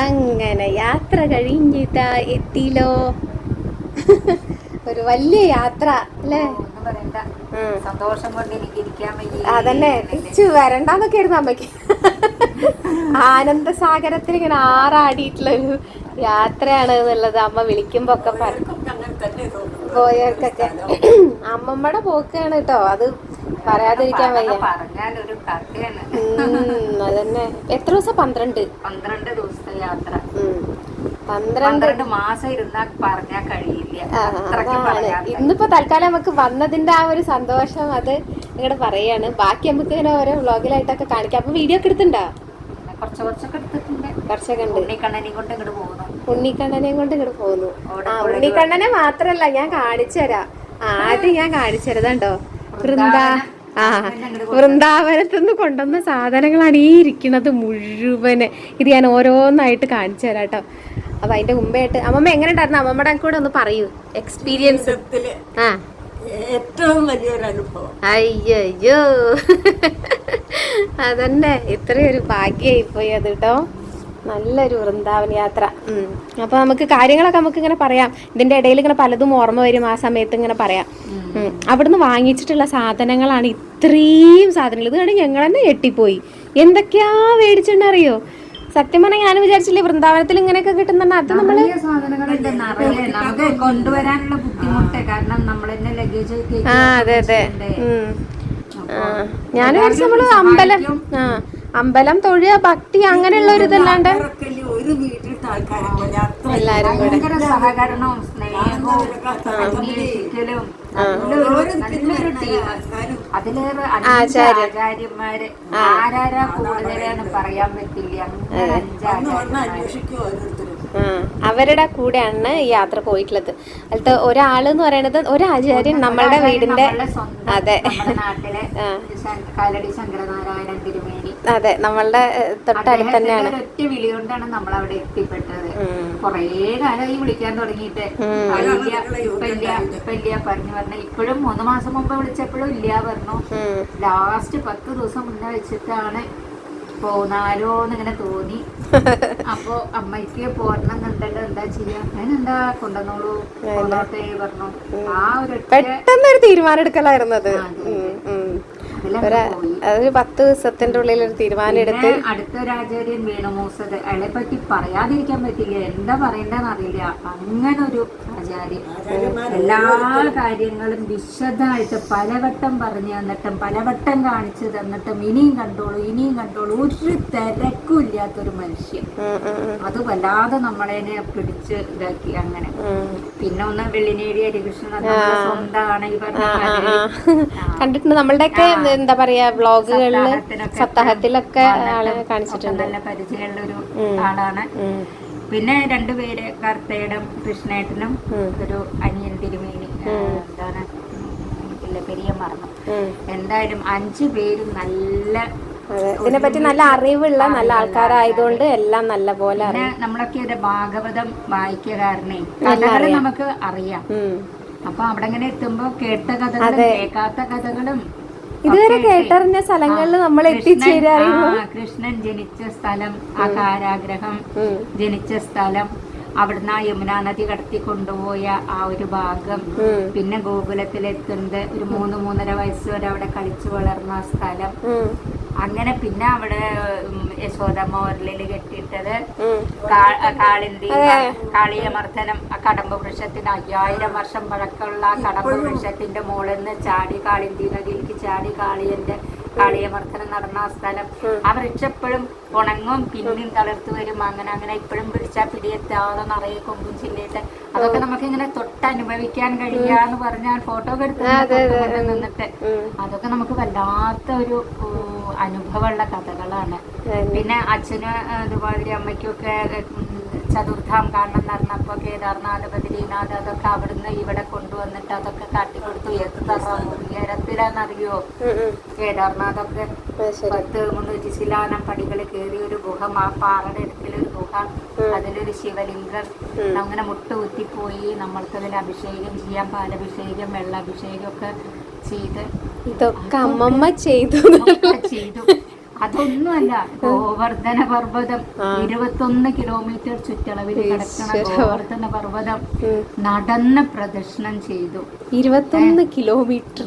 അങ്ങനെ യാത്ര കഴിഞ്ഞിട്ടാ എത്തിയില്ലോ. ഒരു വലിയ യാത്ര അല്ലേ? സന്തോഷം കൊണ്ട് എനിക്ക് ഇരിക്കാൻ അതന്നെ തിരിച്ചു വരണ്ടെന്നൊക്കെ ആയിരുന്നു അമ്മയ്ക്ക്. ആനന്ദസാഗരത്തിൽ ഇങ്ങനെ ആറാടിയിട്ടുള്ള ഒരു യാത്രയാണ് എന്നുള്ളത് അമ്മ വിളിക്കുമ്പോ ഒക്കെ പോയവർക്കൊക്കെ. അമ്മമ്മയുടെ പോക്കാണ് കേട്ടോ, അത് പറയാതിരിക്കാൻ വയ്യ. അതന്നെ. എത്ര ദിവസം? 12 ദിവസത്തെ യാത്ര. 12 മാസം ഇരുന്നാൽ പറഞ്ഞാൽ കഴിയില്ല. അതാണ്. ഇന്നിപ്പോ തൽക്കാലം നമുക്ക് വന്നതിന്റെ ആ ഒരു സന്തോഷം അത് നിങ്ങടെ പറയാണ്. ബാക്കി നമുക്ക് ഇങ്ങനെ ഓരോ വ്ളോഗിലായിട്ടൊക്കെ കാണിക്കാം. അപ്പൊ വീഡിയോ ഒക്കെ എടുത്തിട്ടുണ്ടോ? കുറച്ചൊക്കെ എടുത്തിട്ടുണ്ട്. കുറച്ചൊക്കെ ഉണ്ട്. ഉണ്ണിക്കണ്ണനെയും കൊണ്ട് ഇങ്ങോട്ട് പോകുന്നു. ഉണ്ണിക്കണ്ണനെ മാത്രല്ല, ഞാൻ കാണിച്ചു തരാം. ആദ്യം ഞാൻ കാണിച്ചു തരാം. കണ്ടോ, വൃന്ദാവനത്തുനിന്ന് കൊണ്ടുവന്ന സാധനങ്ങളാണ് ഈ ഇരിക്കുന്നത് മുഴുവന്. ഇത് ഞാൻ ഓരോന്നായിട്ട് കാണിച്ചു തരാം കേട്ടോ. അപ്പൊ അതിന്റെ മുമ്പായിട്ട് അമ്മമ്മ എങ്ങനെ ഉണ്ടായിരുന്നു? അമ്മമ്മയുടെ കൂടെ ഒന്ന് പറയൂ എക്സ്പീരിയൻസ്. ഏറ്റവും വലിയൊരു അനുഭവം. അയ്യോ, അതന്നെ, ഇത്രയൊരു ഭാഗ്യായി പോയി അത് കേട്ടോ. നല്ലൊരു വൃന്ദാവന യാത്ര. അപ്പൊ നമുക്ക് കാര്യങ്ങളൊക്കെ നമുക്ക് ഇങ്ങനെ പറയാം. ഇതിന്റെ ഇടയിൽ ഇങ്ങനെ പലതും ഓർമ്മ വരും. ആ സമയത്ത് ഇങ്ങനെ പറയാം. അവിടുന്ന് വാങ്ങിച്ചിട്ടുള്ള സാധനങ്ങളാണ് ഇത്രയും സാധനങ്ങൾ. ഇത് കണ്ട് ഞങ്ങൾ തന്നെ ഞെട്ടിപ്പോയി. എന്തൊക്കെയാ മേടിച്ചിട്ടുണ്ടറിയോ? സത്യം പറഞ്ഞാൽ ഞാൻ വിചാരിച്ചില്ലേ വൃന്ദാവനത്തിൽ ഇങ്ങനെയൊക്കെ കിട്ടുന്നുണ്ട്. അത് നമ്മള് നമുക്ക് കൊണ്ടുവരാനുള്ള ബുദ്ധിമുട്ട് കാരണം നമ്മൾ തന്നെ ലഗേജ്. അതെ അതെ. ഞാൻ വിചാരിച്ചു നമ്മള് അമ്പലം തൊഴുക, ഭക്തി അങ്ങനെയുള്ള ഒരു ഇതല്ലാണ്ട് എല്ലാരും കൂടെ സഹകരണവും സ്നേഹവും അന്വേഷിക്കലും നല്ലൊരു ടീം. അതിലേറെ ആചാര്യന്മാര് ആരാരാ കൂടുതലാണ് പറയാൻ പറ്റില്ല. അവരുടെ കൂടെയാണ് ഈ യാത്ര പോയിട്ടുള്ളത്. അതിലത്തെ ഒരാള് എന്ന് പറയുന്നത് ഒരാചാര്യൻ നമ്മളുടെ വീടിന്റെ, അതെ കാലടി ശങ്കരനാരായണൻ തിരുമേനി, അതെ നമ്മളുടെ തൊട്ടടുത്ത് തന്നെയാണ്. ഒറ്റ വിളി കൊണ്ടാണ് നമ്മൾ അവിടെ എത്തിപ്പെട്ടത്. കൊറേ കാലമായി വിളിക്കാൻ തുടങ്ങിയിട്ട് ഇല്ല പറഞ്ഞു. ഇപ്പോഴും 3 മാസം മുമ്പ് വിളിച്ചപ്പോഴും ഇല്ല പറഞ്ഞു. ലാസ്റ്റ് 10 ദിവസം മുന്നേ വെച്ചിട്ടാണ് പോന്നാലോന്ന് ഇങ്ങനെ തോന്നി. അപ്പൊ അമ്മയ്ക്ക് പോരണമെന്നുണ്ടല്ലോ, എന്താ ചെയ്യാ, ഞാനെന്താ കൊണ്ടുവന്നോളൂ കൊണ്ടോട്ടെ പറഞ്ഞു. ആ ഒരു പെട്ടെന്നൊരു തീരുമാനം എടുക്കലായിരുന്നത്. ഒരു 10 ദിവസത്തിന്റെ ഉള്ളിൽ ഒരു തീരുമാനം എടുത്ത്. അടുത്തൊരാചാര്യൻ വേണുമൂസത്, അയാളെ പറ്റി പറയാതിരിക്കാൻ പറ്റില്ല. എന്താ പറയണ്ടെന്ന് അറിയില്ല. അങ്ങനെ ഒരു ആചാര്യൻ എല്ലാ കാര്യങ്ങളും വിശദമായിട്ട് പലവട്ടം പറഞ്ഞു തന്നിട്ടും പലവട്ടം കാണിച്ചു തന്നിട്ടും ഇനിയും കണ്ടോളൂ ഒരു തിരക്കും ഇല്ലാത്തൊരു മനുഷ്യൻ. അത് വല്ലാതെ നമ്മളെ പിടിച്ച് ഇതാക്കി. അങ്ങനെ പിന്നെ ഒന്ന് വെള്ളിനേഴി ഹരികൃഷ്ണൻ സ്വന്തമാണ് ഈ പറഞ്ഞ കണ്ടിട്ടുണ്ട്. നമ്മളുടെയൊക്കെ എന്താ പറയാ വ്ളോഗുകളില് സപ്താഹത്തിലൊക്കെ ആളെ കാണിച്ചിട്ടുണ്ട്. നല്ല പരിചയമുള്ളൊരു ആളാണ്. പിന്നെ 2 പേര് കർത്തേടം കൃഷ്ണേട്ടനും ഒരു അനിയൻ തിരുമേനി, എന്താണ് പെരിയ മറന്നു. എന്തായാലും 5 പേരും നല്ല ഇതിനെപ്പറ്റി നല്ല അറിവുള്ള നല്ല ആൾക്കാരായതുകൊണ്ട് എല്ലാം നല്ല പോലെ അറിയാം. നമ്മളൊക്കെ ഒരു ഭാഗവതം വായിക്കുക കാരണേ കഥകള് നമുക്ക് അറിയാം. അപ്പൊ അവിടെ ഇങ്ങനെ എത്തുമ്പോ കേട്ട കഥകളും കേൾക്കാത്ത കഥകളും ഇതുവരെ കേട്ടറിഞ്ഞ സ്ഥലങ്ങളിൽ നമ്മൾ എത്തിച്ചേരാ. കൃഷ്ണൻ ജനിച്ച സ്ഥലം, ആ കാരാഗ്രഹം ജനിച്ച സ്ഥലം, അവിടുന്ന് ആ യമുനാ നദി കടത്തി കൊണ്ടുപോയ ആ ഒരു ഭാഗം, പിന്നെ ഗോകുലത്തിലെത്തുന്നത് ഒരു 3-3.5 വയസ്സ് വരെ അവിടെ കളിച്ചു വളർന്ന സ്ഥലം. അങ്ങനെ പിന്നെ അവിടെ യശോദമ്മ ഉരലില് കെട്ടിയിട്ടത് കാളിന്തി കാളിയമർദ്ദനം, ആ കടമ്പ വൃക്ഷത്തിന് 5000 വർഷം പഴക്കമുള്ള ആ കടമ്പ വൃക്ഷത്തിന്റെ മുകളിൽ നിന്ന് ചാടി കാളിന്തി നദിയിലേക്ക് ചാടി കാളിയമർദ്ദനം നടന്ന ആ സ്ഥലം. ആ വൃക്ഷം എപ്പോഴും ഉണങ്ങും, പിന്നെയും തളിർത്ത് വരും. അങ്ങനെ ഇപ്പോഴും പിടിച്ചാൽ പിടിയെത്താതെ നിറയെ കൊമ്പും ചില്ലിട്ട് അതൊക്കെ നമുക്ക് ഇങ്ങനെ തൊട്ടനുഭവിക്കാൻ കഴിയാന്ന് പറഞ്ഞാൽ ഫോട്ടോ എടുത്ത് നിന്നിട്ട് അതൊക്കെ നമുക്ക് വല്ലാത്ത ഒരു അനുഭവമുള്ള കഥകളാണ്. പിന്നെ അച്ഛന് അതുമാതിരി അമ്മയ്ക്കൊക്കെ ചതുർത്ഥാം കാണണം നടന്നപ്പോ കേദാർനാഥ് ബദ്രീനാഥ് അതൊക്കെ അവിടുന്ന് ഇവിടെ കൊണ്ടുവന്നിട്ട് അതൊക്കെ കാട്ടിക്കൊടുത്തു. എത്ര ഉയരത്തിലാന്നറിയോ കേദാർനാഥൊക്കെ? 10 ശിലാനം പടികൾ കയറി ഒരു ഗുഹ, ആ പാറയുടെ അടുത്തിലൊരു ഗുഹ, അതിലൊരു ശിവലിംഗം. അങ്ങനെ മുട്ടുകുത്തിപ്പോയി നമ്മൾക്കതിൽ അഭിഷേകം ചെയ്യാം, പാലഭിഷേകം വെള്ളാഭിഷേകം ഒക്കെ ചെയ്ത് ഇതൊക്കെ അമ്മമ്മ ചെയ്തു. അതൊന്നുമല്ല, ഗോവർദ്ധന പർവ്വതം 21 കിലോമീറ്റർ ചുറ്റളവിൽ കിടക്കണ ഗോവർദ്ധന പർവ്വതം നടന്ന് പ്രദക്ഷിണം ചെയ്തു. 21 കിലോമീറ്റർ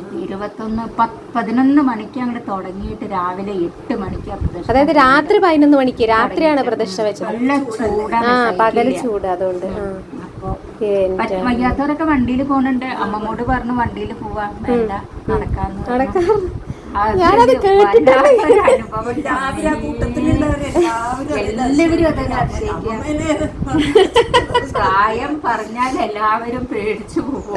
11 മണിക്ക് അങ്ങോട്ട് തുടങ്ങിയിട്ട് രാവിലെ 8 മണിക്ക് പ്രദക്ഷിണം. അതായത് രാത്രി 11 മണിക്ക് രാത്രിയാണ് പ്രദക്ഷിണം വെച്ചത്. നല്ല ചൂടാണ്, പകല് ചൂട്. അതുകൊണ്ട് അപ്പൊ വയ്യാത്തവരൊക്കെ വണ്ടിയിൽ പോകുന്നുണ്ട്. അമ്മമ്മോട് പറഞ്ഞു വണ്ടിയിൽ പോവാ, വേണ്ട നടക്കാന്ന്. ഞാനത് കേട്ടിട്ടുണ്ട്. എല്ലാവരും അതൊക്കെ അതിശയിക്കുക. പ്രായം പറഞ്ഞാൽ എല്ലാവരും പേടിച്ചു പോകും.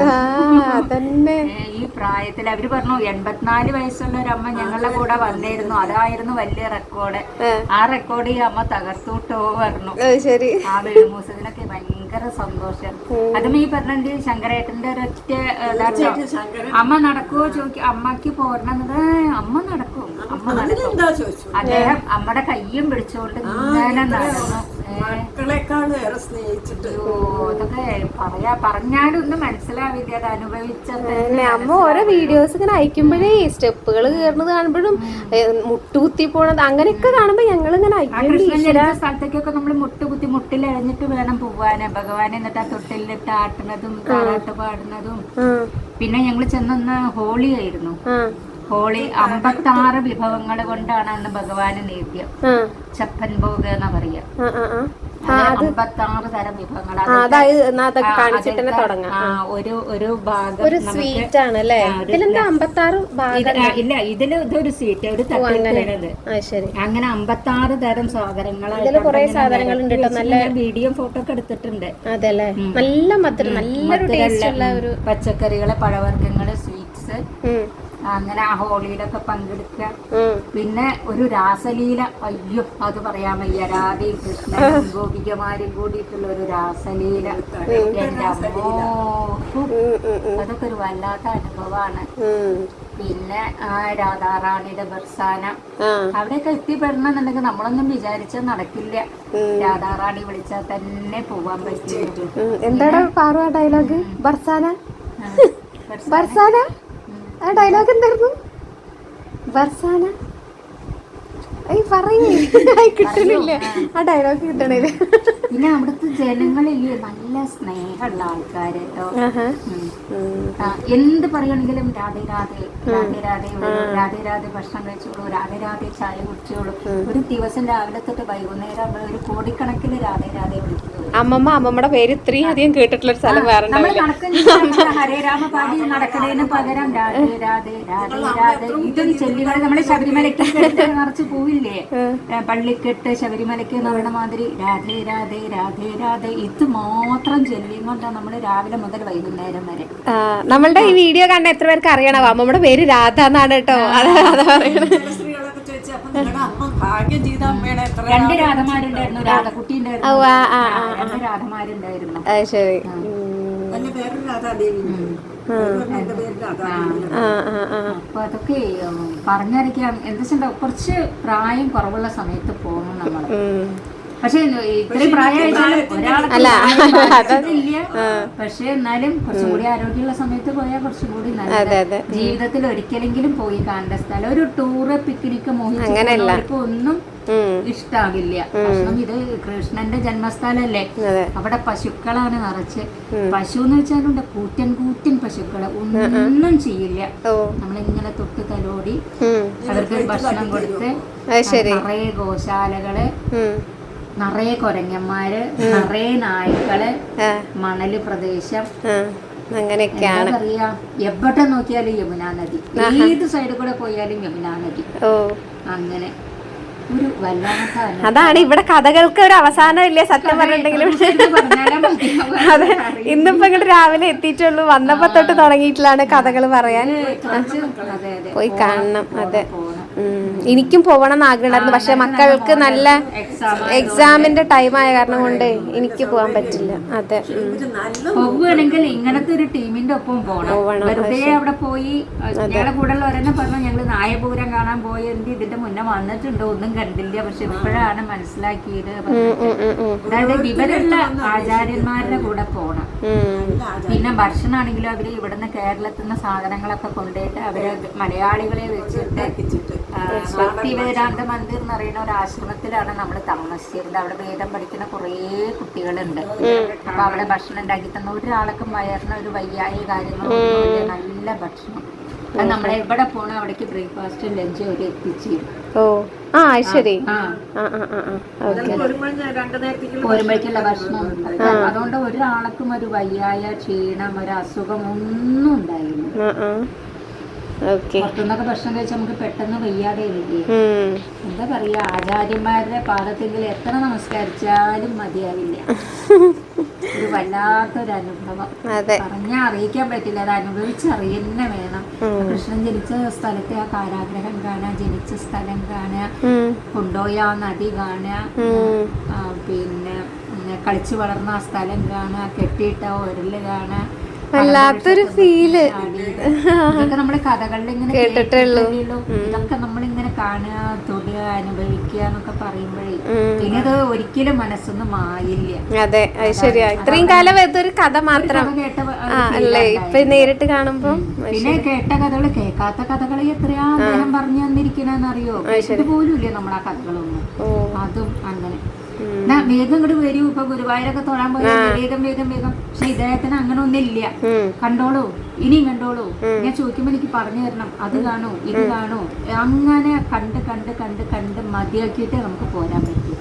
അതന്നെ ഈ പ്രായത്തിൽ അവര് പറഞ്ഞു 84 വയസ്സുള്ള ഒരു അമ്മ ഞങ്ങളുടെ കൂടെ വന്നിരുന്നു, അതായിരുന്നു വലിയ റെക്കോർഡ്. ആ റെക്കോർഡ് ഈ അമ്മ തകർത്തുട്ടോ പറഞ്ഞു. ശരി. ആ വെളുമൂസത്തിനൊക്കെ ഭയങ്കര സന്തോഷം. അതും ഈ പറഞ്ഞ ശങ്കരേട്ടന്റെ ഒരൊറ്റ അമ്മ നടക്കുവോ ചോദിക്കും. അമ്മക്ക് പോരണത് അമ്മ നടക്കും, അമ്മ നടക്കും. അദ്ദേഹം അമ്മയുടെ കയ്യും പിടിച്ചുകൊണ്ട് ഇങ്ങനെ നടന്നു. അതൊക്കെ പറഞ്ഞാലൊന്നും മനസ്സിലാവില്ല, അത് അനുഭവിച്ചത്. അമ്മ ഓരോ വീഡിയോസ് ഇങ്ങനെ അയക്കുമ്പോഴേ സ്റ്റെപ്പുകൾ കയറുന്നത് കാണുമ്പോഴും മുട്ടുകുത്തി പോണത് അങ്ങനെയൊക്കെ കാണുമ്പോ ഞങ്ങൾ ഇങ്ങനെ സ്ഥലത്തേക്കൊക്കെ നമ്മൾ മുട്ടുകുത്തി മുട്ടിലഴഞ്ഞിട്ട് വേണം പോവാന് ഭഗവാനെ. എന്നിട്ട് ആ തൊട്ടിലിട്ട് ആട്ടുന്നതും താരാട്ട് പാടുന്നതും. പിന്നെ ഞങ്ങൾ ചെന്നൊന്ന് ഹോളി ആയിരുന്നു. ഹോളി 56 വിഭവങ്ങൾ കൊണ്ടാണ് അന്ന് ഭഗവാന് നേദ്യം. ചപ്പൻ ഭോഗ് എന്നാ പറയാ. 56 തരം വിഭവങ്ങൾ. ഒരു ഭാഗം ഇല്ല, ഇതില് ഇതൊരു സ്വീറ്റ്, ഒരു തട്ടിട്ടത്. അങ്ങനെ 56 തരം സാധനങ്ങൾ. വീഡിയോ ഫോട്ടോ ഒക്കെ എടുത്തിട്ടുണ്ട്. പച്ചക്കറികള്, പഴവർഗ്ഗങ്ങള്, സ്വീറ്റ്സ്. അങ്ങനെ ആ ഹോളിയിലൊക്കെ പങ്കെടുക്കുക. പിന്നെ ഒരു രാസലീല, അയ്യോ അത് പറയാൻ വയ്യ. രാധയും കൃഷ്ണനും ഗോപികമാരും കൂടിയിട്ടുള്ള ഒരു രാസലീല. എന്റെ അമ്മോ, അതൊക്കെ ഒരു വല്ലാത്ത അനുഭവമാണ്. പിന്നെ ആ രാധാറാണിയുടെ ബർസാന, അവിടെയൊക്കെ എത്തിപ്പെടണമെന്നുണ്ടെങ്കിൽ നമ്മളൊന്നും വിചാരിച്ചാൽ നടക്കില്ല. രാധാറാണി വിളിച്ചാൽ തന്നെ പോവാൻ പറ്റും. എന്താണ് പാറു ആ ഡയലോഗ്? ബർസാന ബർസാന ആ ഡയലോഗ് എന്തായിരുന്നു? ബർസാന കിട്ടണില്ല, ആ ഡയലോഗ് കിട്ടണില്ല. പിന്നെ അവിടുത്തെ ജനങ്ങളില്ലേ നല്ല സ്നേഹമുള്ള ആൾക്കാരോ. എന്ത് പറയുകയാണെങ്കിലും രാധേ രാധേ രാധേ രാധേ രാധേ രാധേ ഭക്ഷണം കഴിച്ചോളൂ, രാധേ രാധേ ചായ കുടിച്ചോളൂ. ഒരു ദിവസം രാവിലെ തൊട്ട് വൈകുന്നേരം ഒരു കോടിക്കണക്കിന് രാധേ രാധേ വിളിക്കുള്ളൂ. അമ്മമ്മയുടെ പേര് ഇത്രയും അധികം കേട്ടിട്ടുള്ള ഒരു സ്ഥലം വേറെ ഹരേ രാമ പാടി നടക്കുന്നതിന് പകരം രാധേ രാധേ രാധേ രാധേ ഇതും ചെല്ലികളെ നമ്മള് ശബരിമലയ്ക്ക് നിറച്ച് പോവില്ലേ, പള്ളിക്കെട്ട് ശബരിമലയ്ക്ക് എന്ന് പറയുന്ന മാതിരി രാധേ രാധേ രാധേ രാധേ ഇത് മാത്രം ചെല്ലിയും കൊണ്ടാണ് നമ്മള് രാവിലെ മുതൽ വൈകുന്നേരം വരെ. നമ്മളുടെ ഈ വീഡിയോ കണ്ട എത്ര പേർക്ക് അറിയണോ അമ്മമ്മയുടെ പേര് രാധ എന്നാണ് കേട്ടോ. അതാ പറയണത്. 2 രാധമാരുണ്ടായിരുന്നു, രാധക്കുട്ടി ഉണ്ടായിരുന്നു, 2 രാധമാരുണ്ടായിരുന്നു. ശരി. അപ്പൊ അതൊക്കെ പറഞ്ഞറിയിക്കാം. എന്താ വെച്ചാൽ കുറച്ച് പ്രായം കുറവുള്ള സമയത്ത് പോകണം നമ്മള്. പക്ഷെ ഇത്രയും പ്രായമായിട്ടില്ല, പക്ഷെ എന്നാലും കുറച്ചും കൂടി ആരോഗ്യമുള്ള സമയത്ത് പോയാൽ കുറച്ചും കൂടി നല്ലത്. ജീവിതത്തിൽ ഒരിക്കലെങ്കിലും പോയി കാണേണ്ട സ്ഥലം. ഒരു ടൂറ് പിക്നിക്ക് മോഹിച്ചിട്ട് ഒന്നും ഇഷ്ടാവില്ല. ഭക്ഷണം ഇത് കൃഷ്ണന്റെ ജന്മസ്ഥലല്ലേ, അവിടെ പശുക്കളാണ് നിറച്ച്. പശു എന്ന് വെച്ചാലുണ്ട് കൂറ്റൻ കൂറ്റൻ പശുക്കള്, ഒന്നും ചെയ്യില്ല. നമ്മളിങ്ങനെ തൊട്ട് തലോടി അവർക്ക് ഭക്ഷണം കൊടുത്ത്, നിറയെ ഗോശാലകള്, നിറയെ കൊരങ്ങന്മാര്, നിറയെ നായ്ക്കള്, മണല് പ്രദേശം, അങ്ങനെയൊക്കെയാണ്. എന്താ പറയാ, എവിടെ നോക്കിയാലും യമുനാ നദി, ഏത് സൈഡിൽ കൂടെ പോയാലും യമുനാ നദി. അങ്ങനെ ഒരു വല്ലാത്ത, അതാണ് ഇവിടെ കഥകൾക്ക് ഒരു അവസാനം ഇല്ല സത്യം പറഞ്ഞിട്ടുണ്ടെങ്കിലും. അതെ, ഇന്നിപ്പോ ഇങ്ങോട്ട് രാവിലെ എത്തിയിട്ടുള്ളൂ, വന്നപ്പോ തൊട്ട് തുടങ്ങിയിട്ടില്ലാണ് കഥകൾ പറയാൻ. പോയി കാണണം. അതെ, എനിക്കും പോകണം എന്ന് ആഗ്രഹമുണ്ടായിരുന്നു. പക്ഷെ മക്കൾക്ക് നല്ല എക്സാമിന്റെ ടൈം ആയ കാരണം കൊണ്ട് എനിക്ക് പോകാൻ പറ്റില്ല. അതെ, പോകുകയാണെങ്കിൽ ഇങ്ങനത്തെ ഒരു ടീമിന്റെ ഒപ്പം പോകണം. വെറുതെ അവിടെ പോയി ഞങ്ങളുടെ കൂടെ ഉള്ളവരെന്നെ പറഞ്ഞു ഞങ്ങള് നായപൂരം കാണാൻ പോയി, ഇതിന്റെ മുന്നേ വന്നിട്ടുണ്ടോ, ഒന്നും കണ്ടില്ല. പക്ഷെ ഇപ്പോഴാണ് മനസ്സിലാക്കിയത്. അതായത് വിവരമുള്ള ആചാര്യന്മാരുടെ കൂടെ പോകണം. പിന്നെ ഭക്ഷണമാണെങ്കിലും അവര് ഇവിടുന്ന് കേരളത്തിൽ നിന്ന് സാധനങ്ങളൊക്കെ കൊണ്ടുപോയിട്ട് അവര് മലയാളികളെ വെച്ചിട്ട് ഭക്തി വേദാന്ത മന്ദിർ എന്ന് പറയുന്ന ഒരു ആശ്രമത്തിലാണ് നമ്മൾ താമസിച്ചിരുന്നത്. അവിടെ വേദം പഠിക്കുന്ന കുറേ കുട്ടികളുണ്ട്. അപ്പൊ അവിടെ ഭക്ഷണം ഉണ്ടാക്കി തന്ന ഒരാൾക്കും വയറിന് ഒരു വയ്യായ കാര്യങ്ങളൊന്നും നല്ല ഭക്ഷണം. അത് നമ്മളെ എവിടെ പോണോ അവിടേക്ക് ബ്രേക്ക്ഫാസ്റ്റ് ലഞ്ച് ഒരു എത്തിച്ചു. ഓ ആ ശരി. ഒരുമയ്ക്കുള്ള ഭക്ഷണം. അതുകൊണ്ട് ഒരാൾക്കും ഒരു വയ്യായ ക്ഷീണം ഒരു അസുഖം ഒന്നും ഉണ്ടായിരുന്നു. പുറത്തുനിന്നൊക്കെ ഭക്ഷണം കഴിച്ചാൽ നമുക്ക് പെട്ടെന്ന് വയ്യാതെ ഇരിക്കും. എന്താ പറയാ, ആചാര്യന്മാരുടെ പാദത്തിൽ എത്ര നമസ്കരിച്ചാലും മതിയാവില്ല. ഒരു വല്ലാത്തൊരു അനുഭവം പറഞ്ഞാൽ അറിയിക്കാൻ പറ്റില്ല. അത് അനുഭവിച്ചറിയുന്ന വേണം. കൃഷ്ണൻ ജനിച്ച സ്ഥലത്തെ ആ കാരാഗ്രഹം കാണുക, ജനിച്ച സ്ഥലം കാണുക, കൊണ്ടുപോയ ആ നദി കാണുക, പിന്നെ കളിച്ചു വളർന്ന ആ സ്ഥലം കാണുക, കെട്ടിയിട്ട ഒരല് കാണുക. വല്ലാത്തൊരു ഫീല് ഇതൊക്കെ നമ്മുടെ കഥകളിൽ ഇങ്ങനെ കേട്ടിട്ടുള്ളൂ. ഇതൊക്കെ നമ്മളിങ്ങനെ കാണുക, തൊടുക, അനുഭവിക്കുക എന്നൊക്കെ പറയുമ്പോഴേ പിന്നെ അത് ഒരിക്കലും മനസ്സൊന്നും മായില്ല. അതെ, അത് ശരിയാ. ഇത്രയും കാലം ഇതൊരു കഥ മാത്രം അല്ലേ, ഇപ്പൊ നേരിട്ട് കാണുമ്പോ. പിന്നെ കേട്ട കഥകള്, കേൾക്കാത്ത കഥകളെ എത്രയാ അദ്ദേഹം പറഞ്ഞു തന്നിരിക്കണെന്നറിയോ? കേട്ടിട്ട് പോലും ഇല്ലേ നമ്മൾ ആ കഥകളൊന്നും. അതും അങ്ങനെ വേഗം ഇങ്ങോട്ട് വരൂ. ഇപ്പൊ ഗുരുവായൂരൊക്കെ തൊഴാൻ പോയാൽ വേഗം വേഗം വേഗം. പക്ഷെ ഇദ്ദേഹത്തിന് അങ്ങനെ ഒന്നില്ല. കണ്ടോളൂ, ഇനിയും കണ്ടോളൂ. ഞാൻ ചോദിക്കുമ്പോ എനിക്ക് പറഞ്ഞു തരണം, അത് കാണൂ, ഇത് കാണൂ. അങ്ങനെ കണ്ട് കണ്ട് കണ്ട് കണ്ട് മതിയാക്കിയിട്ടേ നമുക്ക് പോരാൻ പറ്റൂ.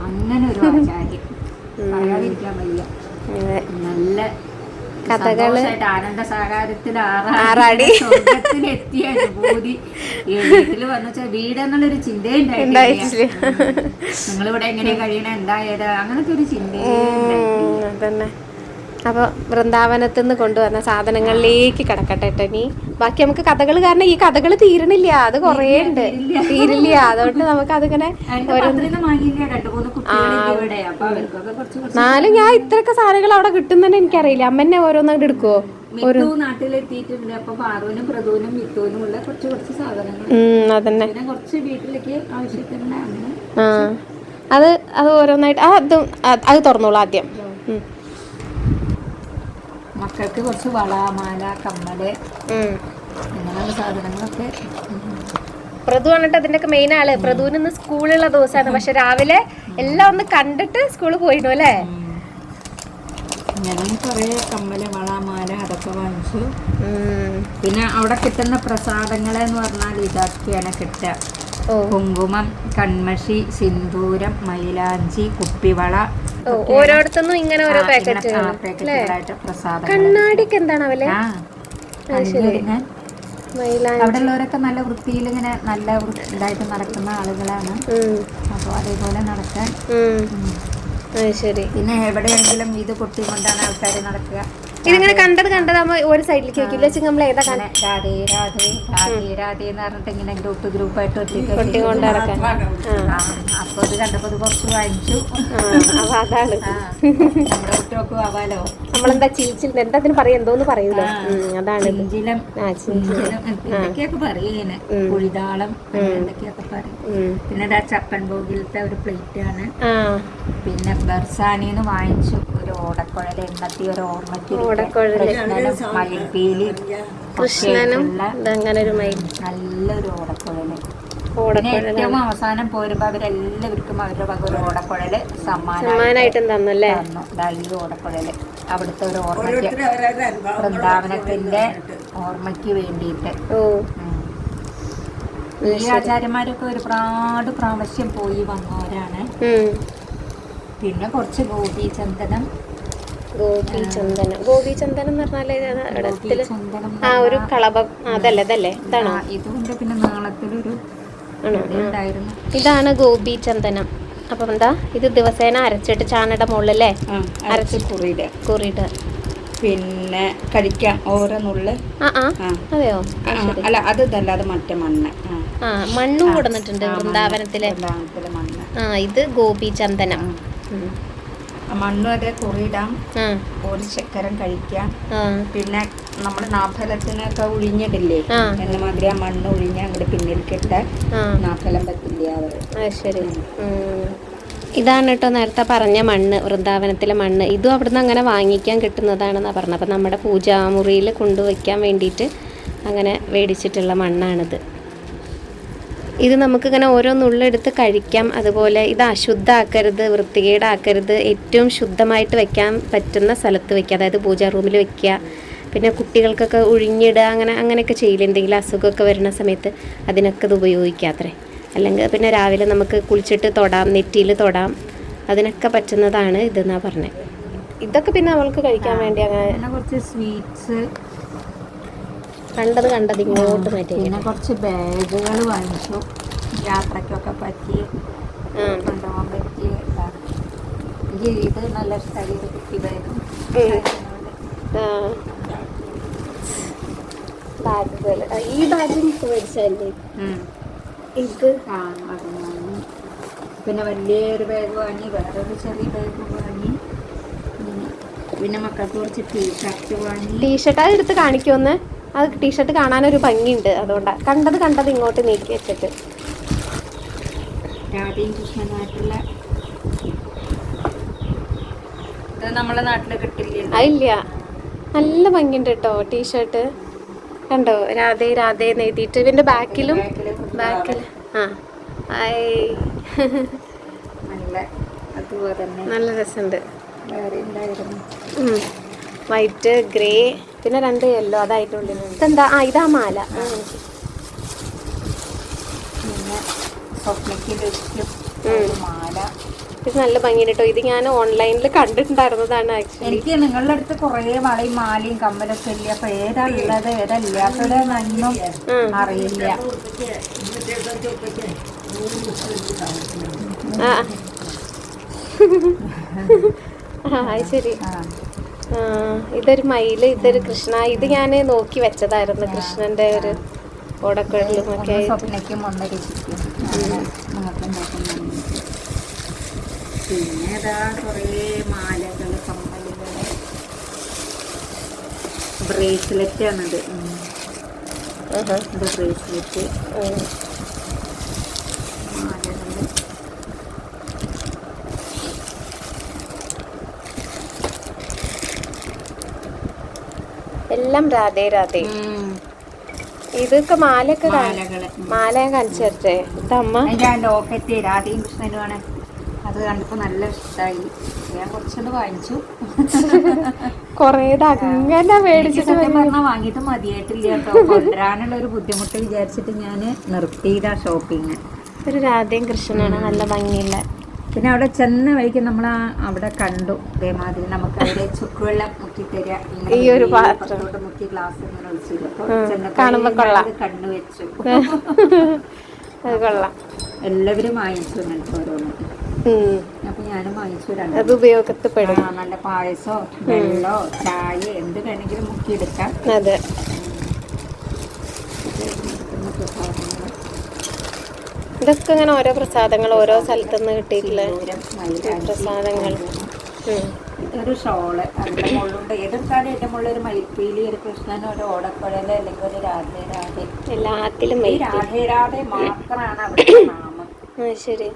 അങ്ങനെ ഒരു ആചാര്യം പറയാതിരിക്കാൻ വയ്യ. നല്ല കഥകള് ആനന്ദസാഗരത്തിൽ ആറാടി സ്വർഗത്തിലെത്തിയ അനുഭൂതി. വീട്ടിൽ വന്നു വീടെന്നുള്ളൊരു ചിന്തയെ ഉണ്ടായിട്ടില്ല. നിങ്ങളിവിടെ എങ്ങനെ കഴിയണ എന്തായത് അങ്ങനത്തെ ഒരു ചിന്തയെ. അപ്പോൾ വൃന്ദാവനത്തിൽ നിന്ന് കൊണ്ടുവന്ന സാധനങ്ങളിലേക്ക് കിടക്കട്ടെ നീ. ബാക്കി നമുക്ക് കഥകൾ, കാരണം ഈ കഥകൾ തീരണില്ല, അത് കുറേ ഉണ്ട്, തീരില്ല. അതുകൊണ്ട് നമുക്ക് അതിങ്ങനെ എന്നാലും ഞാൻ ഇത്രയൊക്കെ സാധനങ്ങൾ അവിടെ കിട്ടുന്നതന്നെ എനിക്കറിയില്ല. അമ്മന്നെ ഓരോന്നും എടുക്കുവോ? നാട്ടിലെത്തിയിട്ടുണ്ട്. അപ്പൊ പാറുവിനും പ്രദൂനും മിത്തുവിനും ഉള്ള കുറച്ച് സാധനങ്ങൾ അതന്നെ കുറച്ച് വീട്ടിലേക്ക് ആവശ്യത്തിനുള്ള അങ്ങനെ. അത് ഓരോന്നായിട്ട് അത് തുറന്നോളൂ ആദ്യം. മക്കൾക്ക് കുറച്ച് വള, മാല, കമ്മല് അങ്ങനെയുള്ള സാധനങ്ങളൊക്കെ. പ്രദു വന്നിട്ട് അതിന്റെയൊക്കെ മെയിൻ ആള്. പ്രദുവിന് ഇന്ന് സ്കൂളുള്ള ദിവസമാണ്. പക്ഷെ രാവിലെ എല്ലാം ഒന്ന് കണ്ടിട്ട് സ്കൂളിൽ പോയിട്ടോ അല്ലേ? ഞാൻ കുറെ കമ്മല്, വള, മാല അതൊക്കെ വാങ്ങിച്ചു. പിന്നെ അവിടെ കിട്ടുന്ന പ്രസാദങ്ങളെന്ന് പറഞ്ഞാൽ ഇതൊക്കെയാണ് കിട്ടുക. കുങ്കുമം, കൺമഷി, സിന്ദൂരം, മൈലാഞ്ചി, കുപ്പിവള. ഓരോരുത്തന്നും ഇങ്ങനെ ഓരോ പാക്കറ്റ്. കണ്ണാടിക്ക് എന്താണ് അവലെ? അവിടെ ഉള്ളവരൊക്കെ നല്ല വൃത്തിയിൽ ഇങ്ങനെ നല്ല ഇതായിട്ട് നടക്കുന്ന ആളുകളാണ്. അപ്പൊ അതേപോലെ നടക്കാൻ. പിന്നെ എവിടെയെങ്കിലും ഇത് കൊട്ടിക്കൊണ്ടാണ് ആൾക്കാർ നടക്കുക. ഇതിങ്ങനെ കണ്ടതാകുമ്പോ ഒരു സൈഡിലേക്ക് വെക്കില്ല. നമ്മൾ ഏതാ രാധേ രാധേ രാധേ രാധേ എന്ന് പറഞ്ഞിട്ട് ഇങ്ങനെ ഗ്രൂപ്പായിട്ട് കൊട്ടിക്കൊണ്ട് നടക്കാൻ. അപ്പൊ ഇത് കണ്ടപ്പോ ഇത് കുറച്ച് വാങ്ങിച്ചു. അതാണ് നമ്മുടെ കുട്ടികൾക്ക് ആവാലോ. നമ്മളെന്താ ചിഞ്ചിൽ എന്താ അതിന് പറയാ, എന്തോന്ന് പറയൂലോ, അതാണ് ചിഞ്ചിലം. എന്തൊക്കെയൊക്കെ പറയേനെ, കുഴിതാളം എന്തൊക്കെയൊക്കെ പറയും. പിന്നെ ഇതാ ചപ്പൻ ബോഗിലത്തെ ഒരു പ്ലേറ്റ് ആണ്. പിന്നെ ബർസാനിന്ന് വാങ്ങിച്ചു ഒരു ഓടക്കുഴൽ, എണ്ണത്തി ഒരു ഓർമ്മയ്ക്ക് മയിൽപീലി, കൃഷ്ണനും അങ്ങനെ ഒരു മയിൽ, നല്ലൊരു ഓടക്കുഴല്. ഏറ്റവും അവസാനം പോരുമ്പോ അവരെല്ലാവർക്കും അവരുടെ വക ഒരു ഓടക്കുഴല് സമ്മാനമായിട്ടും തന്നല്ലേ. ഈ ഓടക്കുഴല് അവിടുത്തെ ഒരു ഓർമ്മയ്ക്ക്, വൃന്ദാവനത്തിന്റെ ഓർമ്മയ്ക്ക് വേണ്ടിയിട്ട്. ഈ ആചാര്യന്മാരൊക്കെ ഒരുപാട് പ്രാവശ്യം പോയി വന്നവരാണ്. പിന്നെ കുറച്ച് ഗോപീചന്ദനം എന്ന് പറഞ്ഞാല് ഒരു കളഭം, അതല്ലേ ഇതാണോ? ഇതുകൊണ്ട് പിന്നെ നാളത്തിലൊരു ഉണ്ടായിരുന്നു. ഇതാണ് ഗോപീചന്ദനം. അപ്പൊ എന്താ ഇത് ദിവസേന അരച്ചിട്ട് ചാണയുടെ മുകളിലല്ലേ അരച്ച് കുറിയിടുക. പിന്നെ കഴിക്കാം ഓരോന്നുള്ളു. അതെയോ? അല്ല അതല്ല, അത് മറ്റേ മണ്ണ്. മണ്ണും കൊടുത്തിട്ടുണ്ട് വൃന്ദാവനത്തിലെ മണ്ണ്. ഇത് ഗോപീചന്ദനം. മണ്ണും അതേ കുറിയിടാം, ഒരു ചക്കരം കഴിക്കാം. പിന്നെ നമ്മള് നാഫലത്തിനൊക്കെ ഒഴിഞ്ഞിട്ടില്ലേ എന്ന മാതിരി ആ മണ്ണ് ഒഴിഞ്ഞ അങ്ങോട്ട് പിന്നിൽക്കിട്ട നാഫലം പറ്റില്ല. ശരി. ഇതാണ് കേട്ടോ നേരത്തെ പറഞ്ഞ മണ്ണ്, വൃന്ദാവനത്തിലെ മണ്ണ്. ഇതും അവിടുന്ന് അങ്ങനെ വാങ്ങിക്കാൻ കിട്ടുന്നതാണെന്നാണ് പറഞ്ഞത്. അപ്പം നമ്മുടെ പൂജാമുറിയിൽ കൊണ്ടുവയ്ക്കാൻ വേണ്ടിയിട്ട് അങ്ങനെ മേടിച്ചിട്ടുള്ള മണ്ണാണിത്. ഇത് നമുക്കിങ്ങനെ ഓരോന്നുള്ളെടുത്ത് കഴിക്കാം. അതുപോലെ ഇത് അശുദ്ധമാക്കരുത്, വൃത്തികേടാക്കരുത്, ഏറ്റവും ശുദ്ധമായിട്ട് വെക്കാൻ പറ്റുന്ന സ്ഥലത്ത് വെക്കുക. അതായത് പൂജാ റൂമിൽ വെക്കുക. പിന്നെ കുട്ടികൾക്കൊക്കെ ഒഴിഞ്ഞിടുക, അങ്ങനെയൊക്കെ ചെയ്യില്ല. എന്തെങ്കിലും അസുഖമൊക്കെ വരുന്ന സമയത്ത് അതിനൊക്കെ ഇത് ഉപയോഗിക്കാം അത്രേ. അല്ലെങ്കിൽ പിന്നെ രാവിലെ നമുക്ക് കുളിച്ചിട്ട് തൊടാം, നെറ്റിയിൽ തൊടാം, അതിനൊക്കെ പറ്റുന്നതാണ് ഇതെന്നാണ് പറഞ്ഞത്. ഇതൊക്കെ പിന്നെ അവൾക്ക് കഴിക്കാൻ വേണ്ടി അങ്ങനെ കുറച്ച് സ്വീറ്റ്സ് കണ്ടത് ഇങ്ങോട്ട് മാറ്റി. പിന്നെ കുറച്ച് ബാഗുകൾ വാങ്ങിച്ചു, യാത്രയ്ക്കൊക്കെ പറ്റി കൊണ്ടുപോകാൻ പറ്റിയ ഇത് നല്ല ഇഷ്ടമായി. ഇത് കുട്ടി ബാഗുകൾ. ഈ ബാഗ് മേടിച്ചല്ലേ ഇത്? പിന്നെ വലിയൊരു ബാഗ് വാങ്ങി, വേറൊരു ചെറിയ ബാഗ് വാങ്ങി. പിന്നെ മക്കൾക്ക് കുറച്ച് ടീഷർട്ട് വാങ്ങി. ടീഷർട്ട് അത് എടുത്ത് കാണിക്കുമെന്ന്. അത് ടീഷർട്ട് കാണാനൊരു ഭംഗിയുണ്ട്, അതുകൊണ്ടാണ്. കണ്ടത് ഇങ്ങോട്ട് നീക്കി വെച്ചിട്ട്. രാധയും കൃഷ്ണനായിട്ടുള്ള നമ്മളെ നാട്ടില് കിട്ടില്ല. അതില്ല, നല്ല ഭംഗിയുണ്ട് കേട്ടോ ടീഷർട്ട്. കണ്ടോ, രാധേ എഴുതിയിട്ട്. ഇതിന്റെ ബാക്കിൽ നല്ല രസമുണ്ട്. വൈറ്റ്, ഗ്രേ, പിന്നെ 2 യെല്ലോ. അതായിട്ടുള്ളിൽ ഇതെന്താ? ഇതാ മാല. മാല ഇത് നല്ല ഭംഗിയുണ്ട് കേട്ടോ. ഇത് ഞാൻ ഓൺലൈനിൽ കണ്ടിട്ടുണ്ടായിരുന്നതാണ് ആക്ച്വലി. എനിക്ക് നിങ്ങളുടെ അടുത്ത് കുറേ വളയും മാലയും കമ്മലൊക്കെ ഇല്ല. അപ്പൊ ഏതാ ഉള്ളത് ഏതല്ലാത്തതൊന്നും അറിയില്ല. ശരി. ഇതൊരു മയില്, ഇതൊരു കൃഷ്ണ. ഇത് ഞാൻ നോക്കി വെച്ചതായിരുന്നു, കൃഷ്ണന്റെ ഒരു ഓടക്കുഴലും ഒക്കെ. പിന്നെ ഇതാ കുറേ മാലകൾ, കമ്മലുകൾ, ബ്രേസ്ലെറ്റ് ആണിത്. ഇത് ബ്രേസ്ലെറ്റ്, മാലകൾ. എല്ലാം രാധേ. ഇതൊക്കെ മാലയൊക്കെ മാല ഞാൻ കാണിച്ചു തരട്ടെ. ഇതമ്മ ലോക്കറ്റ് രാധയും കൃഷ്ണനുമാണ്. അത് കണ്ടപ്പോ നല്ല ഇഷ്ടമായി. ഞാൻ കുറച്ചൊന്ന് വാങ്ങിച്ചു. അങ്ങനെ മേടിച്ചിട്ട് പറഞ്ഞാൽ വാങ്ങിയിട്ട് മതിയായിട്ടില്ല കേട്ടോ. കൊണ്ടുവരാനുള്ള ഒരു ബുദ്ധിമുട്ട് വിചാരിച്ചിട്ട് ഞാൻ നിർത്തിയതാ ഷോപ്പിങ്. ഒരു രാധയും കൃഷ്ണനാണ്, നല്ല ഭംഗിയില്ല. പിന്നെ അവിടെ ചെന്ന വഴിക്ക് നമ്മൾ അവിടെ കണ്ടു ഇതേമാതിരി നമുക്ക് അവിടെ ചുക്കുവെള്ളം മുക്കി തരിക. ഈ ഒരു പാത്രം മുക്കി ഗ്ലാസ് ഇങ്ങനെ ഒഴിച്ചു കണ്ണു വെച്ചു. അത് കൊള്ളാം. എല്ലാവരും വാങ്ങിച്ചു അങ്ങനത്തെ ഓരോന്ന്. അപ്പൊ ഞാനും വാങ്ങിച്ചു. അത് ഉപയോഗത്തിൽപ്പെടും. നല്ല പായസോ വെള്ളോ ചായ എന്ത് വേണമെങ്കിലും മുക്കിയെടുക്കാം. അതെ. ഇതൊക്കെ ഇങ്ങനെ ഓരോ പ്രസാദങ്ങൾ ഓരോ സ്ഥലത്തുനിന്ന് കിട്ടിയിട്ടുള്ള പ്രസാദങ്ങൾ. ഒരു ഷോള് അതിന്റെ മുള്ളുണ്ട്. എതിർക്കാതെ എന്റെ മുകളിൽ ഒരു മയിൽപ്പീലി, ഒരു കൃഷ്ണൻ, ഒരു ഓടക്കുഴല്, അല്ലെങ്കിൽ ഒരു രാധേ. എല്ലാത്തിലും രാധേ മാത്രമാണ് അവിടുത്തെ നാമം. ശരി.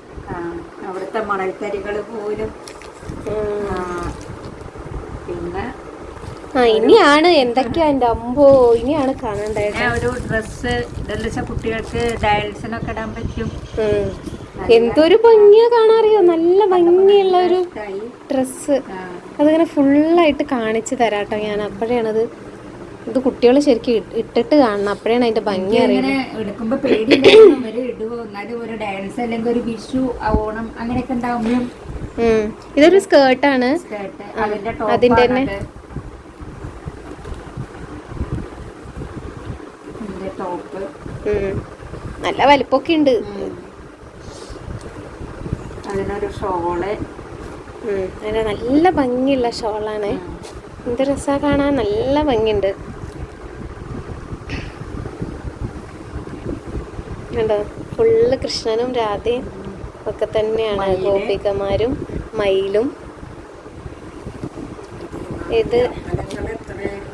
അവിടുത്തെ മണൽത്തരികൾ പോലും. പിന്നെ ഇനിയാണ് എന്തൊക്കെയാ എന്റെ അമ്പോ, ഇനിയാണ് കാണണ്ടായത്. ഒരു ഡ്രസ്സ് ഇതെന്ന് വെച്ചാൽ കുട്ടികൾക്ക് ഡയൽസിനൊക്കെ ഇടാൻ പറ്റും. എന്തൊരു ഭംഗിയാ കാണാറിയോ, നല്ല ഭംഗിയുള്ള ഒരു ഡ്രസ്സ്. അതിങ്ങനെ ഫുള്ളായിട്ട് കാണിച്ചു തരാട്ടോ ഞാൻ. അപ്പോഴാണത് ഇത് കുട്ടികൾ ശരിക്കും ഇട്ടിട്ട് കാണണം, അപ്പോഴാണ് അതിന്റെ ഭംഗി അറിയുന്നത്. എടുക്കുമ്പോ പേടിയുണ്ടായിരുന്നു ഇടുവോ. എന്നാലും ഒരു ഡാൻസ് അല്ലെങ്കിൽ ഒരു വിഷു, ഓണം അങ്ങനെയൊക്കെ ഉണ്ടാവുമ്പോഴും. ഇതൊരു സ്കേർട്ടാണ്, അതിന്റെ തന്നെ ടോപ്പ്. നല്ല വലിപ്പൊക്കെ ഉണ്ട്. അതിനൊരു ഷോള്, അതിന് നല്ല ഭംഗിയുള്ള ഷോളാണ്. എന്ത് രസാ കാണാൻ, നല്ല ഭംഗിയുണ്ട്. കണ്ടോ, ഫുള്ള് കൃഷ്ണനും രാധയും ഒക്കെ തന്നെയാണ്, ഗോപികമാരും മയിലും.